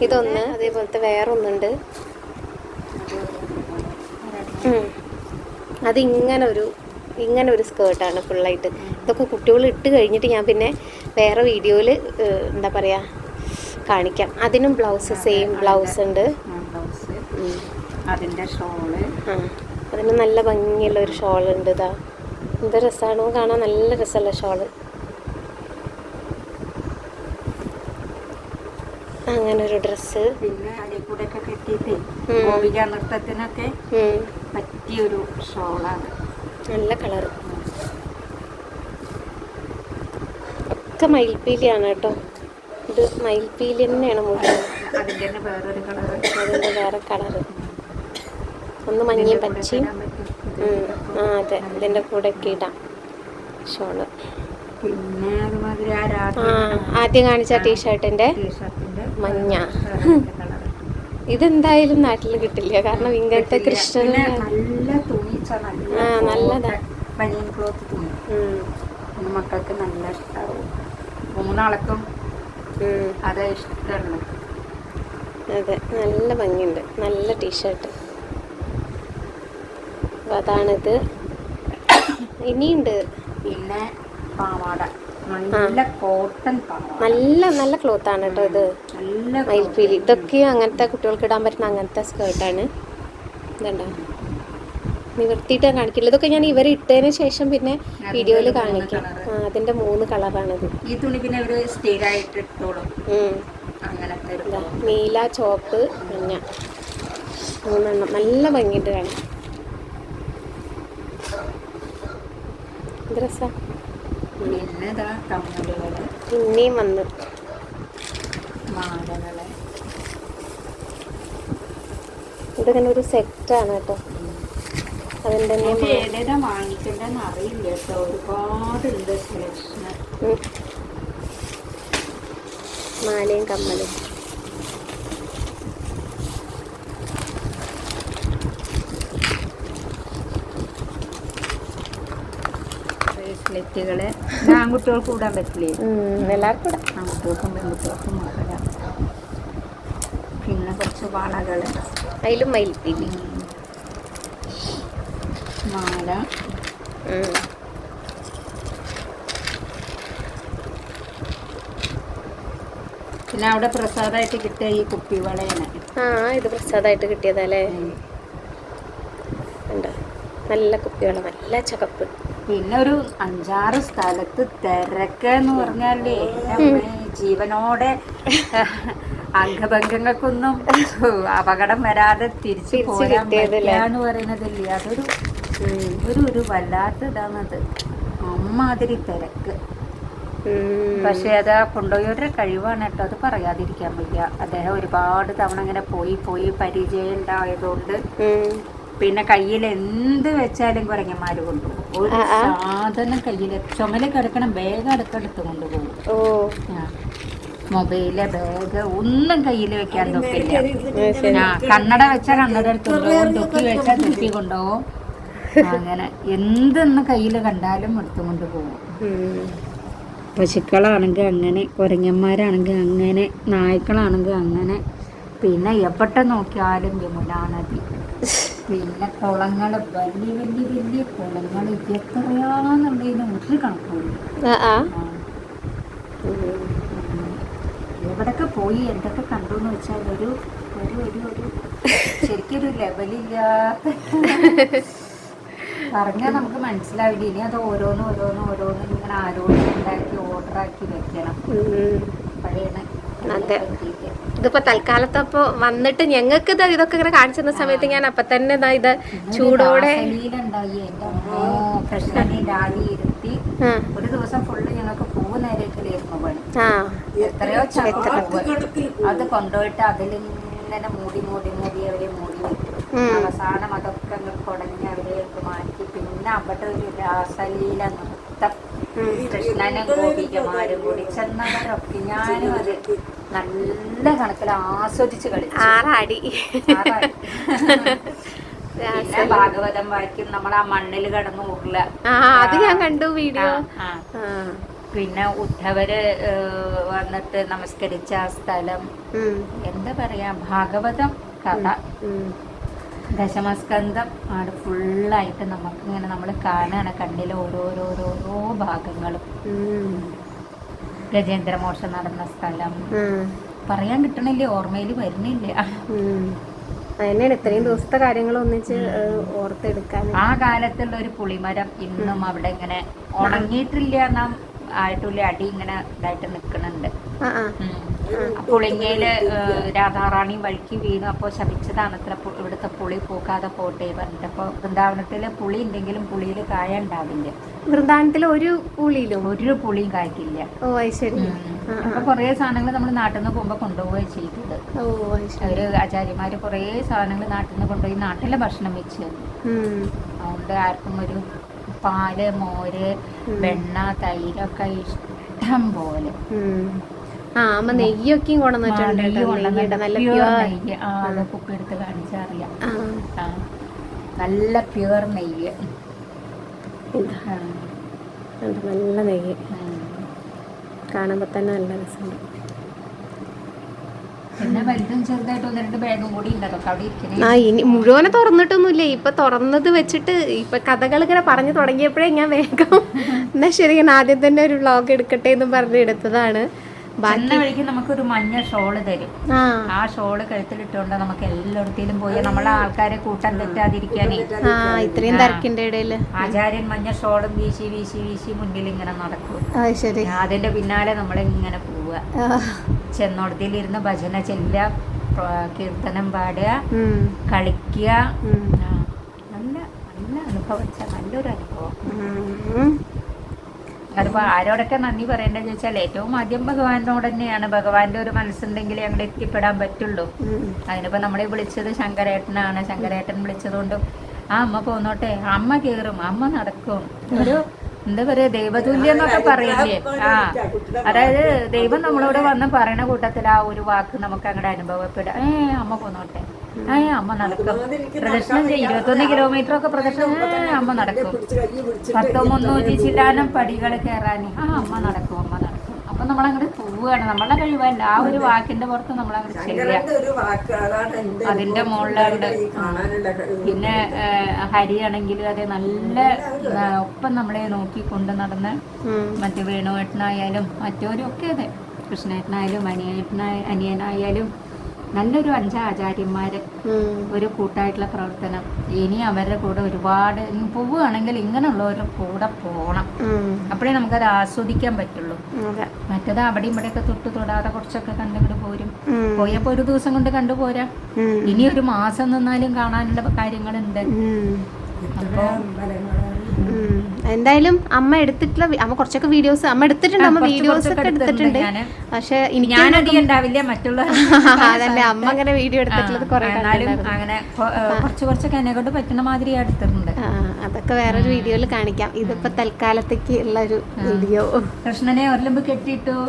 ഇതൊന്ന്, അതേപോലത്തെ വേറൊന്നുണ്ട്. ഇങ്ങനെ ഒരു സ്കേർട്ടാണ് ഫുള്ളായിട്ട്. ഇതൊക്കെ കുട്ടികൾ ഇട്ട് കഴിഞ്ഞിട്ട് ഞാൻ പിന്നെ വേറെ വീഡിയോയിൽ എന്താ പറയുക കാണിക്കാം. അതിനും ബ്ലൗസ്, സെയിം ബ്ലൗസ് ഉണ്ട്. അതിൻ്റെ ഷോള് അതിന് നല്ല ഭംഗിയുള്ള ഒരു ഷോൾ ഉണ്ട്. ഇതാ എന്ത് രസമാണോ കാണാൻ, നല്ല രസമുള്ള ഷോള്. അങ്ങനെ ഒരു ഡ്രസ്സ്. പിന്നെ അടിക്കൂടെ ഒക്കെ കെട്ടിയിട്ട് ഗോപിക നൃത്തത്തിനൊക്കെ പറ്റിയൊരു ഷോളാണ്. നല്ല കളറ്. ഒക്കെ മയിൽപ്പീലിയാണ് കേട്ടോ. ഇത് മയിൽപ്പീലി തന്നെയാണ് മുഴുവൻ. അതിൻ്റെ തന്നെ വേറൊരു കളറ്. അതിൻ്റെ വേറെ കളറ്. ഒന്ന് മഞ്ഞയും പച്ചയും. ആ അതെ, ഇതിൻ്റെ കൂടെ ഒക്കെ ഇടാം ഷോള്. പിന്നെ അതുമാതിരി ആദ്യം കാണിച്ച ടീഷർട്ടിന്റെ മഞ്ഞ. ഇതെന്തായാലും നാട്ടിൽ കിട്ടില്ല, കാരണം ഇങ്ങനത്തെ കൃഷ്ണൻ നല്ല തുണി, നല്ലതാ. ബനിയൻ ക്ലോത്ത് തുണി മക്കൾക്ക് നല്ല ഇഷ്ടമാവും. 3 ആൾക്കും അത് ഇഷ്ടമുള്ളു. അതെ, നല്ല ഭംഗിയുണ്ട്, നല്ല ടീഷർട്ട്. അതാണിത്. ഇനിയുണ്ട്. പിന്നെ പാവാട, നല്ല കോട്ടൺ പാവാട, നല്ല നല്ല ക്ലോത്ത് ആണ് കേട്ടോ ഇത്. നല്ല മയിൽപ്പീലി. ഇതൊക്കെ അങ്ങനത്തെ കുട്ടികൾക്ക് ഇടാൻ പറ്റുന്ന അങ്ങനത്തെ സ്കേർട്ടാണ്. ഇതുണ്ടോ, നിവർത്തിയിട്ട് കാണിക്കില്ല. ഇതൊക്കെ ഞാൻ ഇവർ ഇട്ടതിന് ശേഷം പിന്നെ വീഡിയോയിൽ കാണിക്കാം. അതിന്റെ 3 കളറാണിത്. ഈ തുണി പിന്നെ ഒരു സ്ഥിരമായിട്ട് ഇട്ടോളും. അങ്ങനത്തെ നീല, ചോപ്പ്, മഞ്ഞ, 3 എണ്ണം. നല്ല ഭംഗിയുണ്ട് കാണാൻ. രസാ. പിന്നെ കമ്മലുകള് പിന്നെയും വന്ന് മാലകള്. ഇതിങ്ങനെ ഒരു സെറ്റാണ് കേട്ടോ. അതിൻ്റെ ഏതാ വാങ്ങിക്കണ്ടെന്ന് അറിയില്ല കേട്ടോ. ഒരുപാടുണ്ട് സെലക്ഷൻ. മാലയും കമ്മലും. ബ്രേസ്ലെറ്റുകള് ആൺകുട്ടികൾക്ക് കൂടാൻ പറ്റില്ലേ? എല്ലാവർക്കും കൂടെ. ആൺകുട്ടികൾക്കും പെൺകുട്ടികൾക്കും മക്കളാം. പിന്നെ കുറച്ച് വളകള്, അതിലും മയിൽപ്പീലി, മാല. പിന്നെ അവിടെ പ്രസാദമായിട്ട് കിട്ടിയ ഈ കുപ്പിവളയാണ്. ഇത് പ്രസാദമായിട്ട് കിട്ടിയതല്ലേ. ഉണ്ട്, നല്ല കുപ്പിവള, നല്ല ചകപ്പ്. പിന്നെ ഒരു 5-6 സ്ഥലത്ത് തിരക്കെന്ന് പറഞ്ഞാലേ ജീവനോടെ അംഗഭംഗങ്ങൾക്കൊന്നും അപകടം വരാതെ തിരിച്ചു പോരാൻ പറ്റുകയെന്ന് പറയുന്നതല്ലേ, അതൊരു ഒരു വല്ലാത്ത ഇതാണത്. അമ്മാതിരി തിരക്ക്. പക്ഷെ അത് കൊണ്ടുപോയവരുടെ കഴിവാണ് കേട്ടോ, അത് പറയാതിരിക്കാൻ വയ്യ. അദ്ദേഹം ഒരുപാട് തവണ ഇങ്ങനെ പോയി പരിചയം ഉണ്ടായതുകൊണ്ട് പിന്നെ കയ്യിൽ എന്ത് വെച്ചാലും കുരങ്ങന്മാര് കൊണ്ടുപോകും. ഒരു സാധനം കയ്യിൽ ചുമല് കിടക്കണം ബാഗ് അടുക്കടുത്ത് കൊണ്ടുപോകും. മൊബൈല്, ബാഗ് ഒന്നും കയ്യിൽ വെക്കാൻ തൊക്കില്ല. കണ്ണട വെച്ചാൽ കണ്ണട എടുത്ത് കൊണ്ടുപോകും, തൊപ്പി വെച്ചാൽ തൊപ്പി കൊണ്ടുപോകും. അങ്ങനെ എന്തെന്ന് കയ്യിൽ കണ്ടാലും എടുത്തു കൊണ്ടുപോകും. പശുക്കളാണെങ്കിൽ അങ്ങനെ, കുരങ്ങന്മാരാണെങ്കിൽ അങ്ങനെ, നായ്ക്കളാണെങ്കിൽ അങ്ങനെ. പിന്നെ എവിടെ നോക്കിയാലും യമുനാ നദി. പിന്നെ കുളങ്ങൾ, വലിയ കുളങ്ങൾ എത്രയാന്നുള്ളതിന് ഒരു കണക്കുള്ളൂ. എവിടൊക്കെ പോയി എന്തൊക്കെ കണ്ടു എന്ന് വെച്ചാൽ ഒരു ശരിക്കൊരു ലെവലില്ലാത്ത പറഞ്ഞാൽ നമുക്ക് മനസ്സിലാവില്ല. ഇനി അത് ഓരോന്ന് ഇങ്ങനെ ആലോചിച്ചുണ്ടാക്കി ഓർഡറാക്കി വെക്കണം. അതെ, ഇതിപ്പോ തൽക്കാലത്തപ്പോ വന്നിട്ട് ഞങ്ങൾക്ക് ഇതൊക്കെ ഇങ്ങനെ കാണിച്ചു തന്ന സമയത്ത് ഞാൻ അപ്പൊ തന്നെ ഇത് ചൂടോടെ ഇരുത്തി ഒരു ദിവസം ഫുള്ള് ഞങ്ങൾക്ക് പൂ നേരേക്കലായിരുന്നു പണി. എത്രയോ അത് കൊണ്ടുപോയിട്ട് അതിലിങ്ങനെ മൂടി അവരെ മൂടി വെക്കും. അവസാനം അതൊക്കെ അങ്ങ് കുടഞ്ഞ് അവരെയൊക്കെ മാറ്റി. പിന്നെ അവിടെ ഒരു രാസലീല നൃത്തം, കൃഷ്ണനും ഗോപികമാരും കൂടി ചെന്നവരൊക്കെ ഞാനും അത് നല്ല കണക്കിൽ ആസ്വദിച്ച് കളിച്ചു. പിന്നെ ഭാഗവതം വായിക്കും, നമ്മൾ ആ മണ്ണിൽ കിടന്ന് ഉരുള. അത് ഞാൻ കണ്ടു വീഡിയോ. പിന്നെ ഉദ്ധവര് വന്നിട്ട് നമസ്കരിച്ച ആ സ്ഥലം, എന്താ പറയാ, ഭാഗവതം കഥ, ദശമസ്കന്ധം ആണ് ഫുള്ളായിട്ട് നമുക്കിങ്ങനെ നമ്മൾ കാണുകയാണ് കണ്ണിലെ ഓരോരോ ഭാഗങ്ങളും. ഗജേന്ദ്രമോക്ഷം നടന്ന സ്ഥലം പറയാൻ കിട്ടണില്ല, ഓർമ്മയിൽ വരുന്നില്ല. അതന്നെയാണ് ഇത്രയും ദിവസത്തെ കാര്യങ്ങൾ ഒന്നിച്ച് ഓർത്തെടുക്കാൻ. ആ കാലത്തുള്ള ഒരു പുളിമരം ഇന്നും അവിടെ ഇങ്ങനെ ഉണങ്ങിയിട്ടില്ല, നാം ആയിട്ടുള്ള അടി ഇങ്ങനെ ഇതായിട്ട് നിൽക്കുന്നുണ്ട്. പുളിങ്ങയില് രാധാറാണി വഴുക്കി വീണു, അപ്പോൾ ശപിച്ചതാണ് അത്ര ഇവിടുത്തെ പുളി പൂക്കാതെ പോട്ടെ പറഞ്ഞിട്ട്. അപ്പോൾ വൃന്ദാവനത്തില് പുളി ഉണ്ടെങ്കിലും പുളിയിൽ കായ ഉണ്ടാവില്ല. വൃന്ദാവനത്തില് ഒരു പുളിയും കായ്ക്കില്ല. ഓ ശരി. അപ്പൊ കുറേ സാധനങ്ങൾ നമ്മൾ നാട്ടിൽ നിന്ന് പോകുമ്പോ കൊണ്ടുപോവുക ചെയ്തത്. അവര് ആചാര്യമാര് കുറേ സാധനങ്ങൾ നാട്ടിൽ നിന്ന് കൊണ്ടുപോയി നാട്ടിലെ ഭക്ഷണം വെച്ച് അതുകൊണ്ട് ആർക്കും ഒരു പാല്, മോര്, വെണ്ണ, തൈരൊക്കെ ഇഷ്ടം പോലെ. അമ്മ നെയ്യൊക്കെയും കൊണ്ടുവന്നിട്ടുണ്ട്. നെയ്യ് അതൊക്കെ ഉപ്പ് എടുത്ത് കാണിച്ചറിയാം. നല്ല പ്യുവർ നെയ്യ്, നല്ല നെയ്യ് കാണുമ്പോ തന്നെ നല്ല രസമുണ്ട്. പിന്നെ വലുതും ചെറുതായിട്ട് 1-2 ബാഗും കൂടി ഉണ്ട്, അതൊക്കെ അവിടെ ഇരിക്കണേ. ഇനി മുഴുവനെ തുറന്നിട്ടൊന്നുമില്ല. ഇപ്പൊ തുറന്നത് വെച്ചിട്ട് ഇപ്പൊ കഥകൾ ഇങ്ങനെ പറഞ്ഞു തുടങ്ങിയപ്പോഴേ ഞാൻ വേഗം എന്നാ ശരി ഞാൻ ആദ്യം തന്നെ ഒരു വ്ളോഗ് എടുക്കട്ടെ എന്ന് പറഞ്ഞ് എടുത്തതാണ്. വഴിക്ക് നമുക്കൊരു മഞ്ഞ ഷോള് തരും. ആ ഷോള് കഴുത്തിലിട്ടുകൊണ്ട് നമുക്ക് എല്ലായിടത്തിലും പോയി നമ്മളെ ആൾക്കാരെ കൂട്ടാൻ തെറ്റാതിരിക്കാനേ. ഇത്രയും തിരക്കിന്റെ ഇടയില് ആചാര്യൻ മഞ്ഞ ഷോളും വീശി വീശി വീശി മുന്നിൽ ഇങ്ങനെ നടക്കും. ശരി. അതിന്റെ പിന്നാലെ നമ്മളിങ്ങനെ പോവുക, ചെന്നോടത്തിലിരുന്ന് ഭജന ചെല്ലുക, കീർത്തനം പാടുക, കളിക്കുക. നല്ല നല്ല അനുഭവം, നല്ലൊരു അനുഭവം. അതിപ്പോൾ ആരോടൊക്കെ നന്ദി പറയേണ്ടത് ചോദിച്ചാൽ ഏറ്റവും ആദ്യം ഭഗവാനോട് തന്നെയാണ്. ഭഗവാന്റെ ഒരു മനസ്സുണ്ടെങ്കിലേ അങ്ങോട്ട് എത്തിപ്പെടാൻ പറ്റുള്ളൂ. അതിനിപ്പോൾ നമ്മളെ വിളിച്ചത് ശങ്കരേട്ടനാണ്. ശങ്കരേട്ടൻ വിളിച്ചതുകൊണ്ട് അമ്മ പോന്നോട്ടെ, അമ്മ കയറും, അമ്മ നടക്കും. ഒരു എന്താ പറയുക, ദൈവതുല്യം എന്നൊക്കെ പറയില്ലേ. അതായത് ദൈവം നമ്മളോട് വന്ന് പറയണ കൂട്ടത്തിൽ ആ ഒരു വാക്ക് നമുക്ക് അങ്ങോട്ട് അനുഭവപ്പെടുക. അമ്മ പോന്നോട്ടെ, അമ്മ നടക്കും. പ്രദക്ഷിണം 21 കിലോമീറ്റർ ഒക്കെ പ്രദക്ഷിണം അമ്മ നടക്കും. 10-300 ചില്ലാനം പടികൾ കയറാൻ അമ്മ നടക്കും, അമ്മ നടക്കും. അപ്പൊ നമ്മളങ്ങോട്ട് പോവുകയാണ്. നമ്മളെ കഴിവല്ല, ആ ഒരു വാക്കിന്റെ പുറത്ത് നമ്മളങ്ങോട്ട് ചെല്ലുക. അതിന്റെ മുകളിലുണ്ട്. പിന്നെ ഹരിയാണെങ്കിലും അതെ, നല്ല ഒപ്പം നമ്മളെ നോക്കിക്കൊണ്ട് നടന്ന് മറ്റു വേണുവേട്ടനായാലും മറ്റവരും ഒക്കെ അതെ, കൃഷ്ണേട്ടനായാലും അനിയനായാലും നല്ലൊരു 5 ആചാര്യന്മാര്, ഒരു കൂട്ടായിട്ടുള്ള പ്രവർത്തനം. ഇനി അവരുടെ കൂടെ ഒരുപാട് പോവുകയാണെങ്കിൽ ഇങ്ങനെയുള്ളവരുടെ കൂടെ പോകണം. അപ്പോഴേ നമുക്കത് ആസ്വദിക്കാൻ പറ്റുള്ളൂ. മറ്റേത് അവിടെയും ഇവിടെയൊക്കെ തൊടാതെ കുറച്ചൊക്കെ കണ്ടുകൊണ്ട് പോരും. പോയപ്പോ ഒരു ദിവസം കൊണ്ട് കണ്ടുപോരാ, ഇനി ഒരു മാസം നിന്നാലും കാണാനുള്ള കാര്യങ്ങളുണ്ട്. അപ്പോ എന്തായാലും അമ്മ എടുത്തിട്ടുള്ള അമ്മ കുറച്ചൊക്കെ വീഡിയോസ് അമ്മ എടുത്തിട്ടുണ്ട്. അമ്മ വീഡിയോസ് ഒക്കെ എടുത്തിട്ടുണ്ട്. പക്ഷെ ഞാനധികം ഉണ്ടാവില്ല, മറ്റുള്ള അതന്നെ അമ്മ അങ്ങനെ വീഡിയോ എടുത്തിട്ടുള്ളത് കുറെ അങ്ങനെ കുറച്ചൊക്കെ എന്നെ കൊണ്ട് പറ്റുന്ന മാതിരി എടുത്തിട്ടുണ്ട്. അതൊക്കെ വേറൊരു വീഡിയോയിൽ കാണിക്കാം. ഇതിപ്പോ തൽക്കാലത്തേക്ക് ഉള്ള ഒരു വീഡിയോ. കൃഷ്ണനെ ഒരലമ്പ് കെട്ടിയിട്ടു,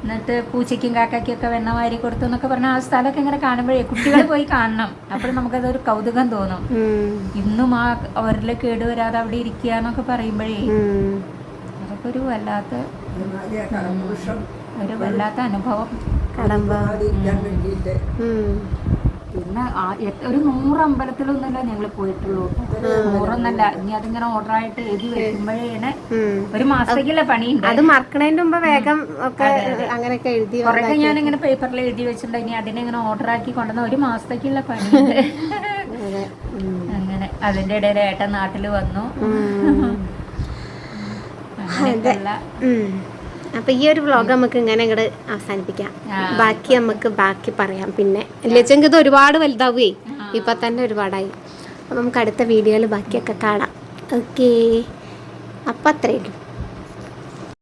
എന്നിട്ട് പൂച്ചയ്ക്കും കാക്കയ്ക്കും ഒക്കെ വെണ്ണ വാരി കൊടുത്തു എന്നൊക്കെ പറഞ്ഞാൽ ആ സ്ഥലമൊക്കെ ഇങ്ങനെ കാണുമ്പോഴേ കുട്ടികൾ പോയി കാണണം. അപ്പോൾ നമുക്കതൊരു കൗതുകം തോന്നും. ഇന്നും ആ അവരിൽ കേടുവരാതെ അവിടെ ഇരിക്കുക എന്നൊക്കെ പറയുമ്പോഴേ അതൊക്കെ ഒരു വല്ലാത്ത അനുഭവം. പിന്നെ ഒരു 100 അമ്പലത്തിലൊന്നുമല്ല ഞങ്ങൾ പോയിട്ടുള്ളൂ. 100ഒന്നല്ല. ഇനി അതിങ്ങനെ ഓർഡറായിട്ട് എഴുതി വെക്കുമ്പോഴേ ഒരു മാസത്തേക്കുള്ള പണിയുണ്ട്. അത് മറക്കണതിന്റെ മുമ്പ് വേഗം ഒക്കെ അങ്ങനെയൊക്കെ എഴുതി കുറെയൊക്കെ ഞാനിങ്ങനെ പേപ്പറിൽ എഴുതി വെച്ചിട്ടുണ്ട്. ഇനി അതിനെ ഇങ്ങനെ ഓർഡറാക്കി കൊണ്ടുവന്ന ഒരു മാസത്തേക്കുള്ള പണിയുണ്ട്. അങ്ങനെ അതിന്റെ ഇടയിൽ ഏട്ടൻ നാട്ടില് വന്നു. അപ്പൊ ഈ ഒരു വ്ളോഗ് നമുക്ക് ഇങ്ങനെ അങ്ങോട്ട് അവസാനിപ്പിക്കാം. ബാക്കി പറയാം. പിന്നെ ലച്ചെങ്കിൽ ഇത് ഒരുപാട് വലുതാവേ, ഇപ്പൊ തന്നെ ഒരുപാടായി. അപ്പൊ നമുക്ക് അടുത്ത വീഡിയോയിൽ ബാക്കിയൊക്കെ കാണാം. ഓക്കേ, അപ്പൊ അത്രയും.